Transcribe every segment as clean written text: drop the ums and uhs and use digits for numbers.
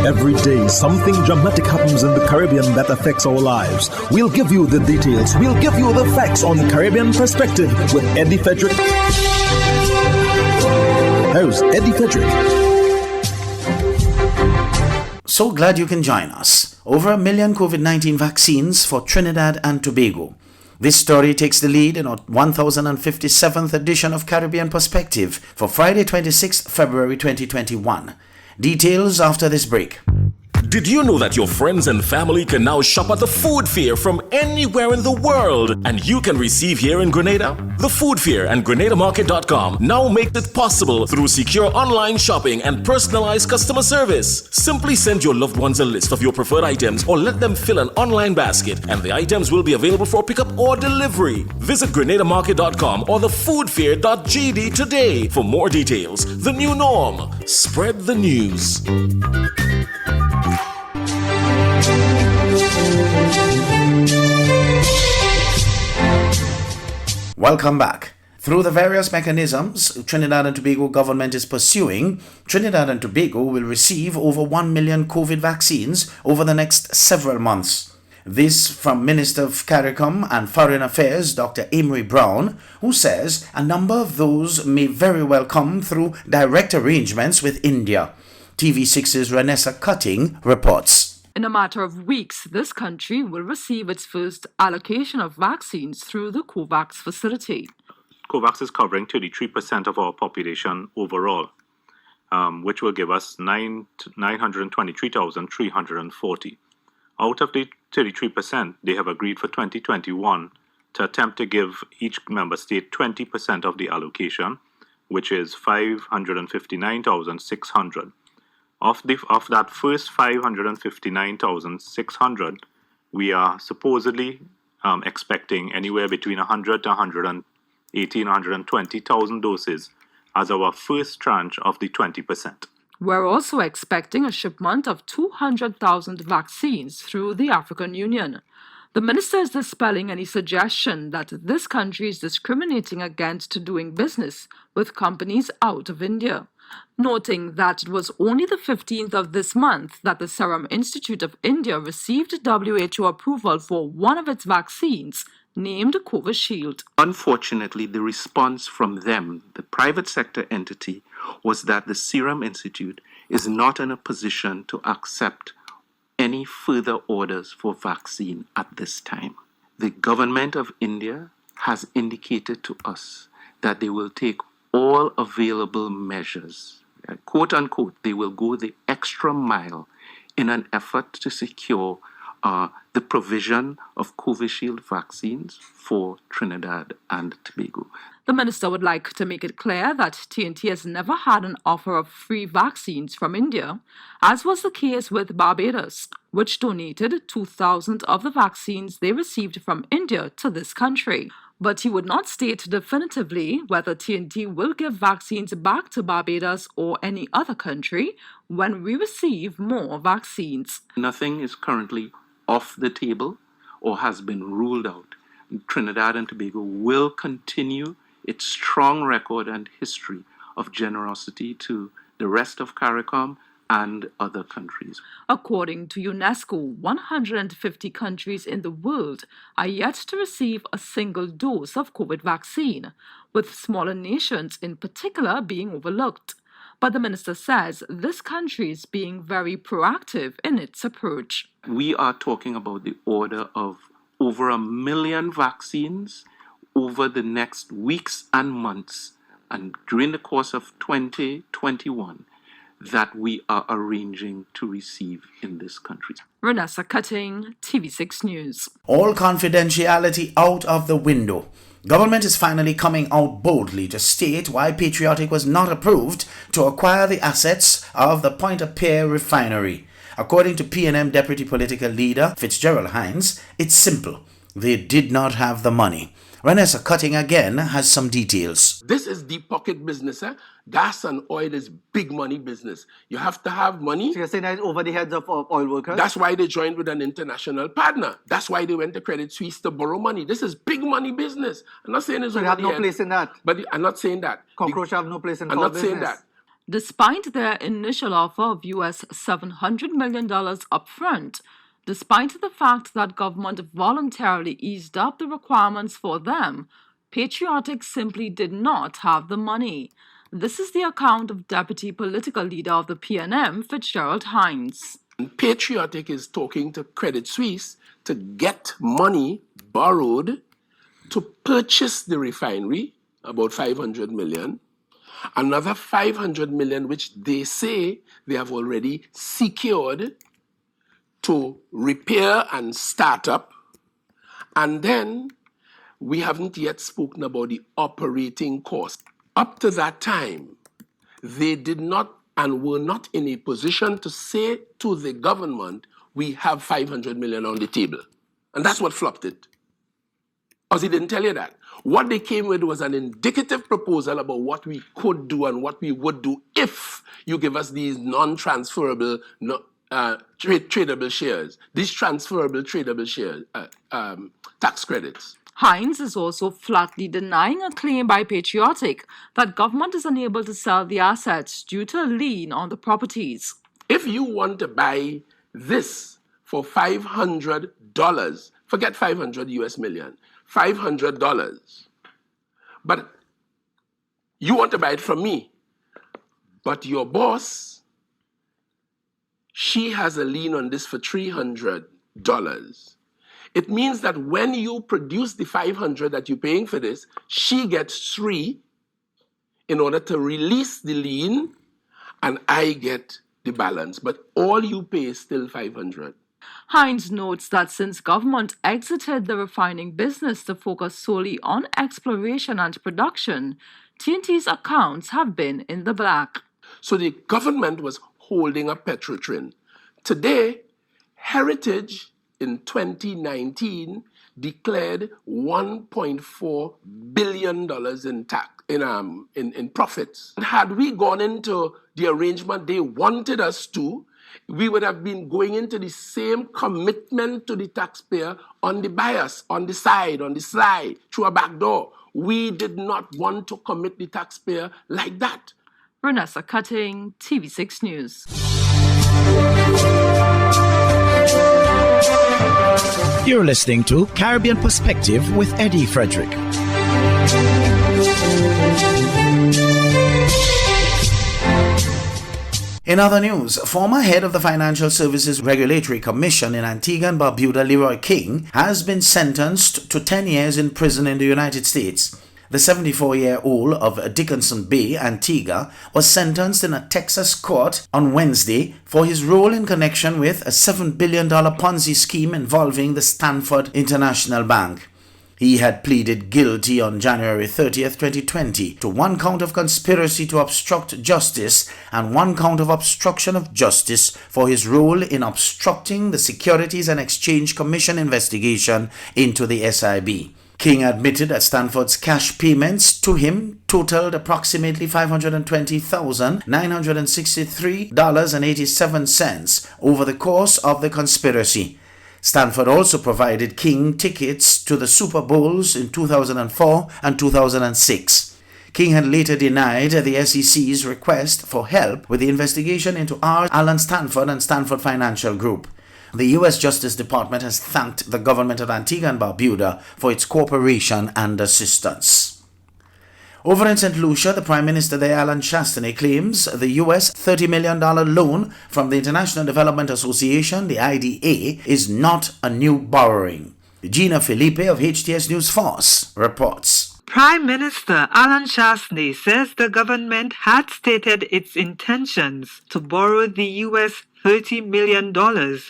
Every day, something dramatic happens in the Caribbean that affects our lives. We'll give you the details. We'll give you the facts on Caribbean Perspective with Eddie Frederick. Here's Eddie Frederick. So glad you can join us. Over 1 million COVID-19 vaccines for Trinidad and Tobago. This story takes the lead in our 1057th edition of Caribbean Perspective for Friday, 26th February 2021. Details after this break. Did you know that your friends and family can now shop at the Food Fair from anywhere in the world? And you can receive here in Grenada? The Food Fair and GrenadaMarket.com now make it possible through secure online shopping and personalized customer service. Simply send your loved ones a list of your preferred items or let them fill an online basket and the items will be available for pickup or delivery. Visit GrenadaMarket.com or thefoodfair.gd today for more details. The new norm. Spread the news. Welcome back. Through the various mechanisms Trinidad and Tobago government is pursuing, Trinidad and Tobago will receive over 1 million COVID vaccines over the next several months. This from Minister of CARICOM and Foreign Affairs Dr. Amory Brown, who says a number of those may very well come through direct arrangements with India. TV6's Renessa Cutting reports. In a matter of weeks, this country will receive its first allocation of vaccines through the COVAX facility. COVAX is covering 33% of our population overall, which will give us 923,340. Out of the 33%, they have agreed for 2021 to attempt to give each member state 20% of the allocation, which is 559,600. Of that first 559,600, we are supposedly expecting anywhere between 100 to 118, 120,000 doses as our first tranche of the 20%. We're also expecting a shipment of 200,000 vaccines through the African Union. The minister is dispelling any suggestion that this country is discriminating against doing business with companies out of India, noting that it was only the 15th of this month that the Serum Institute of India received WHO approval for one of its vaccines, named Covishield. Unfortunately, the response from them, the private sector entity, was that the Serum Institute is not in a position to accept any further orders for vaccine at this time. The government of India has indicated to us that they will take all available measures, quote unquote, they will go the extra mile in an effort to secure the provision of Covishield vaccines for Trinidad and Tobago. The minister would like to make it clear that TNT has never had an offer of free vaccines from India, as was the case with Barbados, which donated 2,000 of the vaccines they received from India to this country. But he would not state definitively whether TNT will give vaccines back to Barbados or any other country when we receive more vaccines. Nothing is currently off the table or has been ruled out. Trinidad and Tobago will continue its strong record and history of generosity to the rest of CARICOM and other countries. According to UNESCO, 150 countries in the world are yet to receive a single dose of COVID vaccine, with smaller nations in particular being overlooked. But the minister says this country is being very proactive in its approach. We are talking about the order of over 1 million vaccines over the next weeks and months, and during the course of 2021, that we are arranging to receive in this country. Renessa Cutting, TV6 News. All confidentiality out of the window. Government is finally coming out boldly to state why Patriotic was not approved to acquire the assets of the Pointe-à-Pierre refinery. According to PNM Deputy Political Leader Fitzgerald Hines, it's simple. They did not have the money. Renessa Cutting again has some details. This is deep pocket business. Gas and oil is big money business. You have to have money. So you're saying that over the heads of oil workers? That's why they joined with an international partner. That's why they went to Credit Suisse to borrow money. This is big money business. I'm not saying it's so over you have the no head, place in that? But I'm not saying that. Cockroach have no place in I'm core not business. saying that. Despite their initial offer of US $700 million upfront, despite the fact that government voluntarily eased up the requirements for them, Patriotic simply did not have the money. This is the account of Deputy Political Leader of the PNM, Fitzgerald Hines. Patriotic is talking to Credit Suisse to get money borrowed to purchase the refinery, about 500 million. Another 500 million, which they say they have already secured to repair and start up. And then we haven't yet spoken about the operating cost. Up to that time, they did not and were not in a position to say to the government, we have 500 million on the table. And that's what flopped it. Because he didn't tell you that. What they came with was an indicative proposal about what we could do and what we would do if you give us these non-transferable, tradable shares, these transferable tradable shares, tax credits. Hines is also flatly denying a claim by Patriotic that government is unable to sell the assets due to a lien on the properties. If you want to buy this for $500, forget 500 US million, $500, but you want to buy it from me, but your boss, she has a lien on this for $300. It means that when you produce the 500 that you're paying for this, she gets 3 in order to release the lien, and I get the balance. But all you pay is still 500. Hines notes that since government exited the refining business to focus solely on exploration and production, TNT's accounts have been in the black. So the government was holding up Petrotrin. Today, Heritage in 2019 declared $1.4 billion in profits. Had we gone into the arrangement they wanted us to, we would have been going into the same commitment to the taxpayer on the bias, on the side, on the slide, through a back door. We did not want to commit the taxpayer like that. Renessa Cutting, TV6 News. You're listening to Caribbean Perspective with Eddie Frederick. In other news, former head of the Financial Services Regulatory Commission in Antigua and Barbuda, Leroy King, has been sentenced to 10 years in prison in the United States. The 74-year-old of Dickinson Bay, Antigua, was sentenced in a Texas court on Wednesday for his role in connection with a $7 billion Ponzi scheme involving the Stanford International Bank. He had pleaded guilty on January 30th, 2020 to 1 count of conspiracy to obstruct justice and 1 count of obstruction of justice for his role in obstructing the Securities and Exchange Commission investigation into the SIB. King admitted that Stanford's cash payments to him totaled approximately $520,963.87 over the course of the conspiracy. Stanford also provided King tickets to the Super Bowls in 2004 and 2006. King had later denied the SEC's request for help with the investigation into R. Allen Stanford and Stanford Financial Group. The U.S. Justice Department has thanked the government of Antigua and Barbuda for its cooperation and assistance. Over in St. Lucia, the Prime Minister there, Alan Chastanet, claims the U.S. $30 million loan from the International Development Association, the IDA, is not a new borrowing. Gina Felipe of HTS News Force reports. Prime Minister Alan Chastanet says the government had stated its intentions to borrow the U.S. $30 million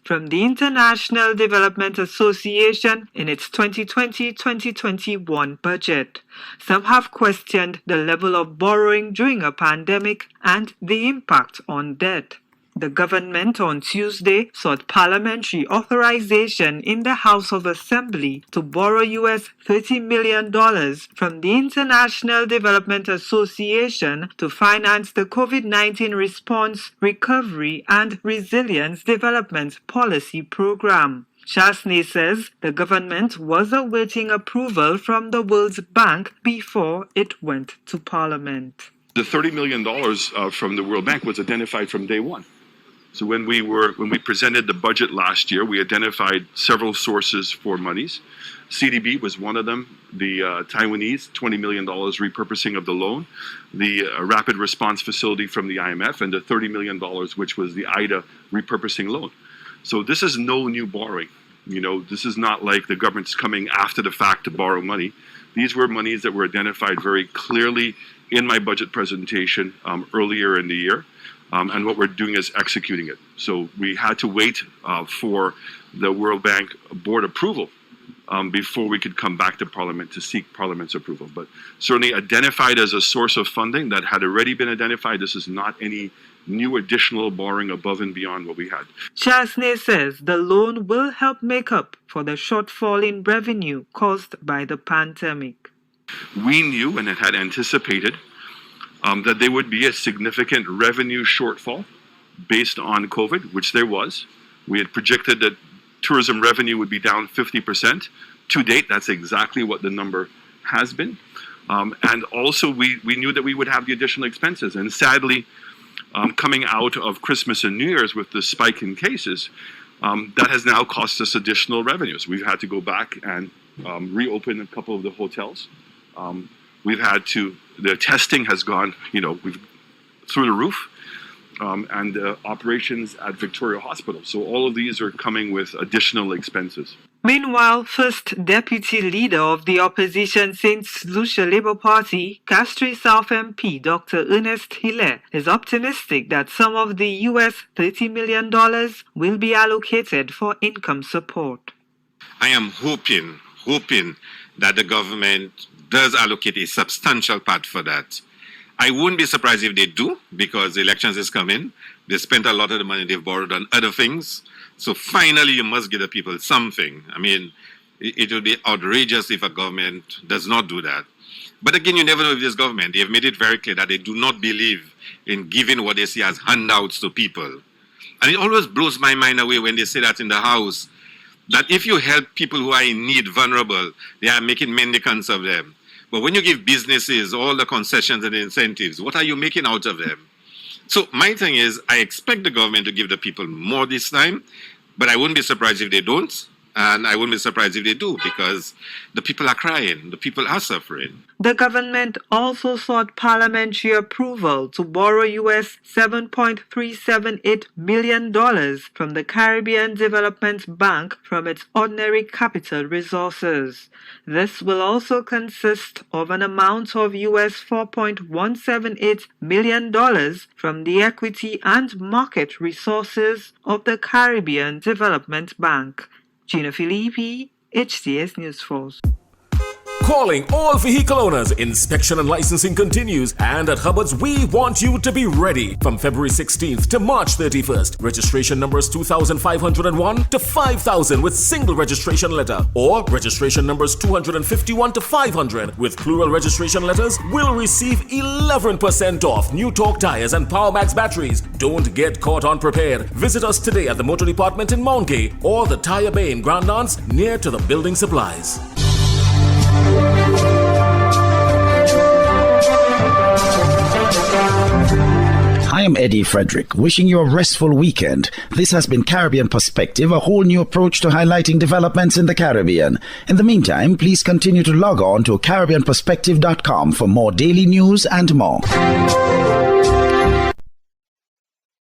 from the International Development Association in its 2020-2021 budget. Some have questioned the level of borrowing during a pandemic and the impact on debt. The government on Tuesday sought parliamentary authorization in the House of Assembly to borrow US $30 million from the International Development Association to finance the COVID-19 response, recovery, and resilience development policy program. Chastanet says the government was awaiting approval from the World Bank before it went to Parliament. The $30 million from the World Bank was identified from day one. So when we presented the budget last year, we identified several sources for monies. CDB was one of them. The Taiwanese $20 million repurposing of the loan, the rapid response facility from the IMF, and the $30 million, which was the IDA repurposing loan. So this is no new borrowing. You know, this is not like the government's coming after the fact to borrow money. These were monies that were identified very clearly in my budget presentation earlier in the year. And what we're doing is executing it. So we had to wait for the World Bank board approval before we could come back to Parliament to seek Parliament's approval. But certainly identified as a source of funding that had already been identified. This is not any new additional borrowing above and beyond what we had. Chasney says the loan will help make up for the shortfall in revenue caused by the pandemic. We knew and had anticipated that there would be a significant revenue shortfall based on COVID, which there was. We had projected that tourism revenue would be down 50%. To date, that's exactly what the number has been. And also, we knew that we would have the additional expenses. And sadly, coming out of Christmas and New Year's with the spike in cases, that has now cost us additional revenues. We've had to go back and reopen a couple of the hotels. We've had to, the testing has gone, through the roof, and the operations at Victoria Hospital. So all of these are coming with additional expenses. Meanwhile, First Deputy Leader of the Opposition St. Lucia Labour Party, Castries South MP Dr. Ernest Hilaire, is optimistic that some of the US $30 million will be allocated for income support. I am hoping that the government does allocate a substantial part for that. I wouldn't be surprised if they do, because the elections is coming. They spent a lot of the money they've borrowed on other things. So finally, you must give the people something. I mean, it would be outrageous if a government does not do that. But again, you never know with this government. They have made it very clear that they do not believe in giving what they see as handouts to people. And it always blows my mind away when they say that in the House, that if you help people who are in need, vulnerable, they are making mendicants of them. But when you give businesses all the concessions and the incentives, what are you making out of them? So my thing is, I expect the government to give the people more this time, but I wouldn't be surprised if they don't, and I wouldn't be surprised if they do, because the people are crying, the people are suffering. The government also sought parliamentary approval to borrow US $7.378 million from the Caribbean Development Bank from its ordinary capital resources. This will also consist of an amount of US $4.178 million from the equity and market resources of the Caribbean Development Bank. Gina Filippi, HTS News Force. Calling all vehicle owners. Inspection and licensing continues, and at Hubbard's we want you to be ready. From February 16th to March 31st, registration numbers 2,501 to 5,000 with single registration letter, or registration numbers 251 to 500 with plural registration letters will receive 11% off new torque tires and PowerMax batteries. Don't get caught unprepared. Visit us today at the Motor Department in Mount Gay or the Tire Bay in Grand Anse near to the building supplies. I am Eddie Frederick, wishing you a restful weekend. This has been Caribbean Perspective, a whole new approach to highlighting developments in the Caribbean. In the meantime, please continue to log on to CaribbeanPerspective.com for more daily news and more.